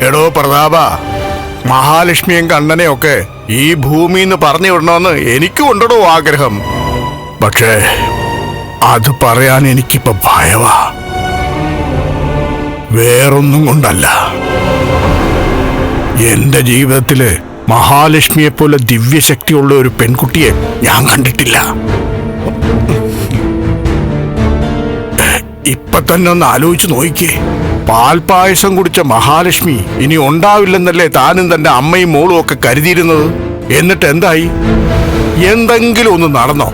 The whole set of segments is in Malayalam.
എടോ പ്രതാപ, മഹാലക്ഷ്മിയും കണ്ണനെയൊക്കെ ഈ ഭൂമിന്ന് പറഞ്ഞു വിടണമെന്ന് എനിക്കും ഉണ്ടോ ആഗ്രഹം. പക്ഷേ അത് പറയാൻ എനിക്കിപ്പോ ഭയവാ. വേറൊന്നും കൊണ്ടല്ല. എന്റെ ജീവിതത്തില് മഹാലക്ഷ്മിയെ പോലെ ദിവ്യശക്തിയുള്ള ഒരു പെൺകുട്ടിയെ ഞാൻ കണ്ടിട്ടില്ല. ഇപ്പൊ തന്നെ ഒന്ന് ആലോചിച്ച് നോക്കിക്കേ. പാൽപായസം കുടിച്ച മഹാലക്ഷ്മി ഇനി ഉണ്ടാവില്ലെന്നല്ലേ താനും തന്റെ അമ്മയും മോളും ഒക്കെ കരുതിയിരുന്നത്. എന്നിട്ട് എന്തായി? എന്തെങ്കിലും ഒന്ന് നടന്നോ?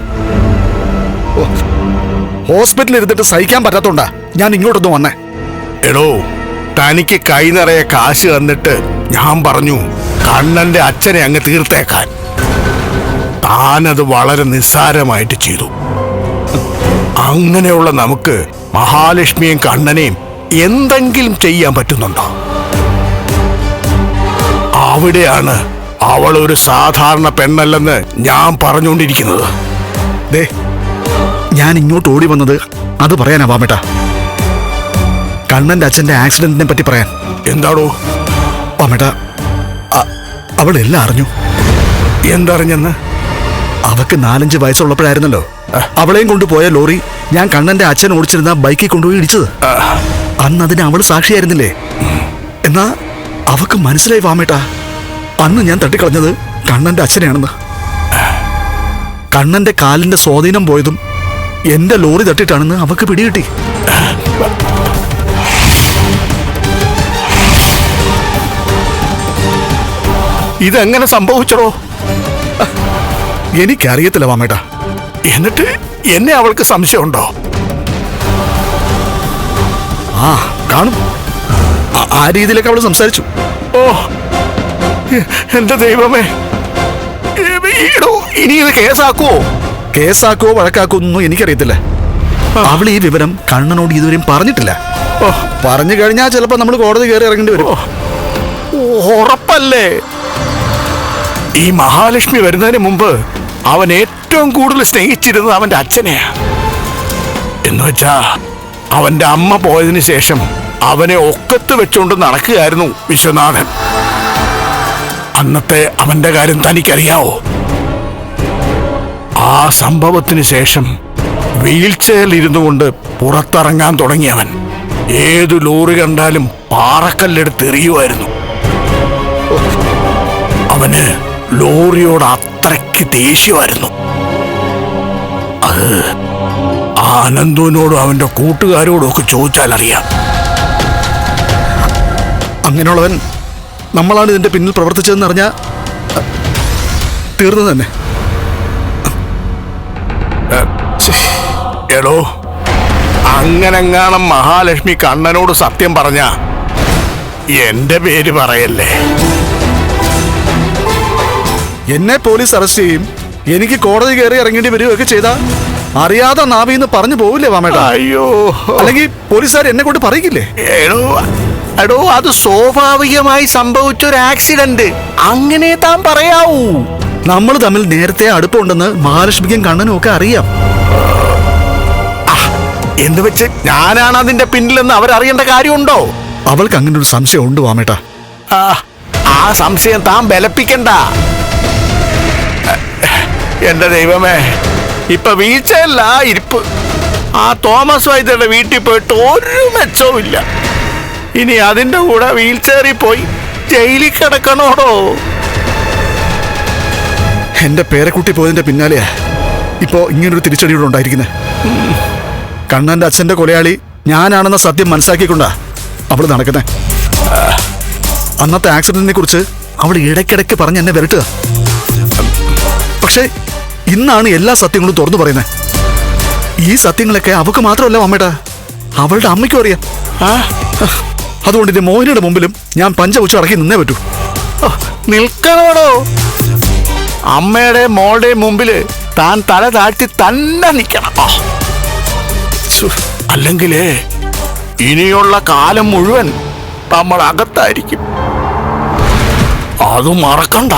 ഹോസ്പിറ്റലിൽ ഇരുന്നിട്ട് സഹിക്കാൻ പറ്റാത്തോണ്ടാ ഞാൻ ഇങ്ങോട്ടൊന്ന് വന്നേ. എടോ, തനിക്ക് കൈ നിറയെ കാശ് തന്നിട്ട് ഞാൻ പറഞ്ഞു കണ്ണന്റെ അച്ഛനെ അങ്ങ് തീർത്തേക്കാൻ. താനത് വളരെ നിസ്സാരമായിട്ട് ചെയ്തു. അങ്ങനെയുള്ള നമുക്ക് മഹാലക്ഷ്മിയും കണ്ണനെയും എന്തെങ്കിലും ചെയ്യാൻ പറ്റുന്നുണ്ടോ? അവിടെയാണ് അവൾ ഒരു സാധാരണ പെണ്ണല്ലെന്ന് ഞാൻ പറഞ്ഞുകൊണ്ടിരിക്കുന്നത്. ദേ, ഞാൻ ഇങ്ങോട്ട് ഓടി വന്നത് അത് പറയാനാ വാമേട്ടാ. കണ്ണന്റെ അച്ഛന്റെ ആക്സിഡന്റിനെ പറ്റി പറയാൻ. എന്താടോ വാമേട്ടാ, അവളെല്ലാം അറിഞ്ഞു. എന്തറിഞ്ഞെന്ന്? അവക്ക് 4-5 വയസ്സുള്ളപ്പോഴായിരുന്നല്ലോ അവളെയും കൊണ്ടുപോയ ലോറി ഞാൻ കണ്ണന്റെ അച്ഛൻ ഓടിച്ചിരുന്ന ബൈക്കിൽ കൊണ്ടുപോയി ഇടിച്ചത്. അന്ന് അതിന് അവള് സാക്ഷിയായിരുന്നില്ലേ? എന്നാ അവക്ക് മനസ്സിലായി വാമേട്ടാ, അന്ന് ഞാൻ തട്ടിക്കളഞ്ഞത് കണ്ണന്റെ അച്ഛനെയാണെന്ന്. കണ്ണന്റെ കാലിന്റെ സ്വാധീനം പോയതും എന്റെ ലോറി തട്ടിട്ടാണെന്ന് അവക്ക് പിടികിട്ടി. ഇതെങ്ങനെ സംഭവിച്ചോ? എനിക്കറിയത്തില്ല വാമേട്ടാ. എന്നിട്ട് എന്നെ അവൾക്ക് സംശയമുണ്ടോ? ആ കാണും. ആ രീതിയിലൊക്കെ അവള് സംസാരിച്ചു. ഓ എന്റെ ദൈവമേ, ഇനി ഇത് കേസാക്കുവോ? കേസാക്കുവോ വഴക്കാക്കുവോ ഒന്നും എനിക്കറിയത്തില്ല. അവൾ ഈ വിവരം കണ്ണനോട് ഇതുവരെയും പറഞ്ഞിട്ടില്ല. പറഞ്ഞു കഴിഞ്ഞാൽ ചിലപ്പോ നമ്മൾ കോടതി കയറി ഇറങ്ങേണ്ടി വരും. ഉറപ്പല്ലേ? ഈ മഹാലക്ഷ്മി വരുന്നതിന് മുമ്പ് അവൻ ഏറ്റവും കൂടുതൽ സ്നേഹിച്ചിരുന്നത് അവന്റെ അച്ഛനെയാ. എന്നുവെച്ചാ അവന്റെ അമ്മ പോയതിനു ശേഷം അവനെ ഒക്കത്ത് വെച്ചുകൊണ്ട് നടക്കുകയായിരുന്നു വിശ്വനാഥൻ. അന്നത്തെ അവന്റെ കാര്യം തനിക്കറിയാവോ? ആ സംഭവത്തിന് ശേഷം വീൽ ചെയറിൽ ഇരുന്നു കൊണ്ട് പുറത്തിറങ്ങാൻ തുടങ്ങിയവൻ ഏതു ലോറി കണ്ടാലും പാറക്കല്ലെടുത്ത് എറിയുമായിരുന്നു. അവന് ലോറിയോട് അത്രയ്ക്ക് ദേഷ്യമായിരുന്നു. അത് ആനന്ദുവിനോടും അവന്റെ കൂട്ടുകാരോടും ഒക്കെ ചോദിച്ചാൽ അറിയാം. അങ്ങനെയുള്ളവൻ നമ്മളാണ് ഇതിന്റെ പിന്നിൽ പ്രവർത്തിച്ചതെന്ന് അറിഞ്ഞാൽ തീർന്നു തന്നെ. എടോ, അങ്ങനെങ്ങാണം മഹാലക്ഷ്മി കണ്ണനോട് സത്യം പറഞ്ഞ എന്റെ പേര് പറയല്ലേ. എന്നെ പോലീസ് അറസ്റ്റ് ചെയ്യും, എനിക്ക് കോടതി കയറി ഇറങ്ങേണ്ടി വരികയൊക്കെ ചെയ്താ അറിയാതെ നാവിന്ന് പറഞ്ഞു പോവില്ലേ വാമേട്ടാ? അയ്യോ, അല്ലെങ്കിൽ പോലീസുകാർ എന്നെ കൊണ്ട് പറയില്ലേ? എടോ, അത് സ്വാഭാവികമായി സംഭവിച്ച ഒരു ആക്സിഡന്റ്. അങ്ങനെ താൻ പറയാവൂ. നമ്മൾ തമ്മിൽ നേരത്തെ അടുപ്പമുണ്ടെന്ന് മഹാലക്ഷ്മിക്കും കണ്ണനും ഒക്കെ അറിയാം. എന്ന് വെച്ച് ഞാനാണ് അതിന്റെ പിന്നിലെന്ന് അവരറിയേണ്ട കാര്യമുണ്ടോ? അവൾക്ക് അങ്ങനെ ഒരു സംശയം ഉണ്ട് വാമേട്ടാ. ആ സംശയം താൻ ബലപ്പിക്കണ്ട. എന്റെ ദൈവമേ, ഇപ്പൊ വീഴ്ചയല്ല ഇരിപ്പ്. ആ തോമസ് വൈദ്യരുടെ വീട്ടിൽ പോയിട്ട് ഒരു മെച്ചവും ഇല്ല. ഇനി അതിന്റെ കൂടെ വീൽ ചെയറിൽ പോയി ജയിലിൽ കിടക്കണോടോ? എന്റെ പേരക്കുട്ടി പോയതിന്റെ പിന്നാലെയാ ഇപ്പോ ഇങ്ങനൊരു തിരിച്ചടിയോടെ ഉണ്ടായിരിക്കുന്നത്. കണ്ണന്റെ അച്ഛന്റെ കൊലയാളി ഞാനാണെന്ന സത്യം മനസ്സിലാക്കിക്കൊണ്ടാ അവള് നടക്കുന്നേ. അന്നത്തെ ആക്സിഡന്റിനെ കുറിച്ച് അവൾ ഇടയ്ക്കിടയ്ക്ക് പറഞ്ഞ് എന്നെ വരട്ടുക. പക്ഷെ ഇന്നാണ് എല്ലാ സത്യങ്ങളും തുറന്നു പറയുന്നത്. ഈ സത്യങ്ങളൊക്കെ അവക്ക് മാത്രമല്ല അമ്മേട്ടാ, അവളുടെ അമ്മയ്ക്കും അറിയാം. അതുകൊണ്ട് എന്റെ മോഹിനിയുടെ മുമ്പിലും ഞാൻ പഞ്ചപുച്ഛം അടക്കി നിന്നേ പറ്റൂ. നിൽക്കണോടോ? അമ്മയുടെ മോളുടെ മുമ്പില് താൻ തല താഴ്ത്തി തന്നെ നിൽക്കണം. അല്ലെങ്കിലേ ഇനിയുള്ള കാലം മുഴുവൻ നമ്മൾ അകത്തായിരിക്കും. അത് മറക്കണ്ട.